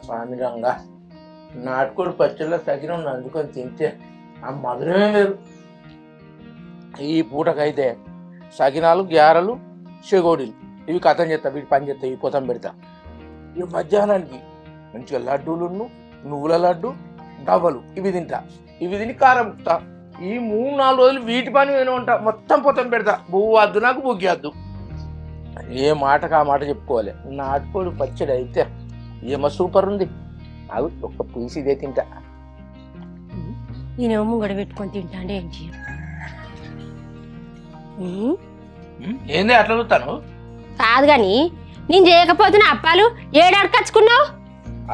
స్వామిరంగా నాటుకోడి పచ్చళ్ళ సగినం నంచుకొని తింటే ఆ మధురమే వేరు. ఈ పూటకైతే సగినాలు గ్యారెలు చెగోడీలు ఇవి కథం చేస్తా, వీటి పని చేస్తా, ఇవి కొత్తం పెడతా. ఇవి మధ్యాహ్నానికి మంచిగా లడ్డూలు, నువ్వుల లడ్డు, గవ్వలు ఇవి తింటా. ఇవి తిని కారం ముక్తా. ఈ 3-4 రోజులు వీటి పని నేను ఉంటా, మొత్తం పొత్తం పెడతా. బువ్వు వద్దు, నాకు బుగ్గి. ఏ మాటకు ఆ మాట చెప్పుకోవాలి. నాటుకోడి పచ్చడి అయితే ఏమో సూపర్ ఉంది. అవి ఒక్క పీస్ ఇదే తింటా. నేనేమో ముంగడ పెట్టుకొని తింటాండే ఏంటి? ఏంది అట్లా చూస్తాను? కాదు గాని నేను చేయకపోతున్నా అప్పాలు ఏడు అడకచ్చుకున్నావు?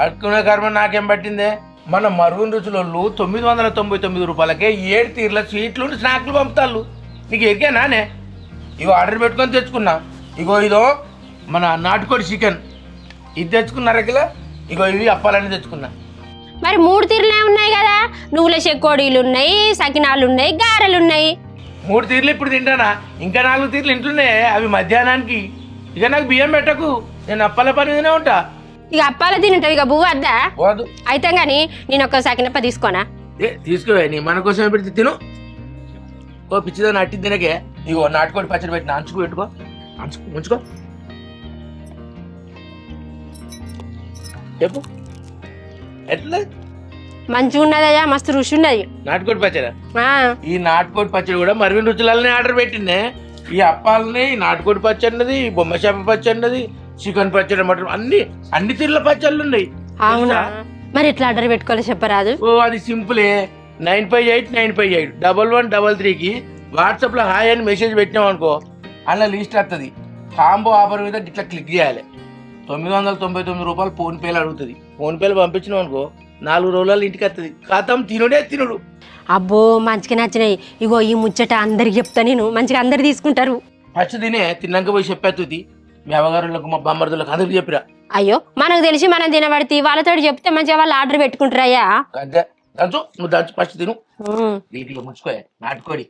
అడుక్కునే కర్మ నాకేం పట్టిందే. మన మరుగున రుచులలో 999 రూపాయలకే 7 తీర్ల స్వీట్లు స్నాక్లు పంపుతాళ్ళు. నీకు ఎరికేనానే? ఇగో ఆర్డర్ పెట్టుకొని తెచ్చుకున్నా. ఇదో మన నాటుకోడి చికెన్ ఇది తెచ్చుకున్నారా కిలో. ఇగో ఇవి అప్పాలని తెచ్చుకున్నా. మరి 3 తీర్లే ఉన్నాయి కదా, నువ్వుల చెక్కోడీలు ఉన్నాయి, సకినాలు ఉన్నాయి, గారెలు ఉన్నాయి. 3 తీర్లు ఇప్పుడు తింటానా, ఇంకా 4 తీర్లు ఇంట్లోనే. అవి మధ్యాహ్నానికి. ఇక నాకు బియ్యం పెట్టకు, నేను అప్పాల పని మీదనే ఉంటా. ఇక అప్పాలు తింటావు, ఇక బువ్వ వద్దా? పోదు. అయితే గాని నేను ఒక సకినప్ప తీసుకోనా? తీసుకోవే, నీ మన కోసం పెడితే తిను. ఓ పిచ్చిదో నట్టి తినకే. ఇగో నాటుకోడి పచ్చడి పెట్టిన, అంచుకు పెట్టుకో, ఉంచుకో. చెప్పు ఎట్లా? మంచిగా ఉన్నదయ్యా, మస్తు రుచి ఉన్నది నాటుకోడి పచ్చడి. ఈ నాటుకోడి పచ్చడి కూడా మరిన్ని రుచులనే ఆర్డర్ పెట్టిందే. ఈ అప్పాలని, నాటుకోడి పచ్చడి ఉన్నది, బొమ్మ చేప పచ్చడి ఉన్నది, చికెన్ పచ్చడి, మటన్, అన్ని తీర్ల పచ్చళ్ళు ఉన్నాయి. అవునా? మరి ఎట్లా ఆర్డర్ పెట్టుకోవాలి చెప్పరాదు? ఓ అది సింపులే. 958 1133కి వాట్సాప్ లో హాయ్ అని మెసేజ్ పెట్టినాం అనుకో, అందులో లిస్ట్ వస్తుంది. కాంబో ఆఫర్ మీద ఇట్లా క్లిక్ చేయాలి. 999 రూపాయలు ఫోన్ పేలు అడుగుతుంది. ఫోన్ పేలు పంపించినాం అనుకో 4 రోజులలో ఇంటికి వస్తుంది. ఖాతం తినుడు. అబ్బో మంచిగా నచ్చినాయి. ఇగో ఈ ముచ్చట అందరికి చెప్తా నేను, మంచిగా అందరు తీసుకుంటారు. ఫస్ట్ తిన్నాక పోయి చెప్పేస్తుంది. మీ అవగారులకు, మా బామ్మర్దులకు అందరికి చెప్పిరా. అయ్యో మనకు తెలిసి మనం తినబడితే వాళ్ళతో చెప్తే మంచిగా వాళ్ళు ఆర్డర్ పెట్టుకుంటారయ్యా. అంతే. నువ్వు దంచు, ఫస్ట్ తిను. వీటిలో ముంచుకోయా నాటుకోడి.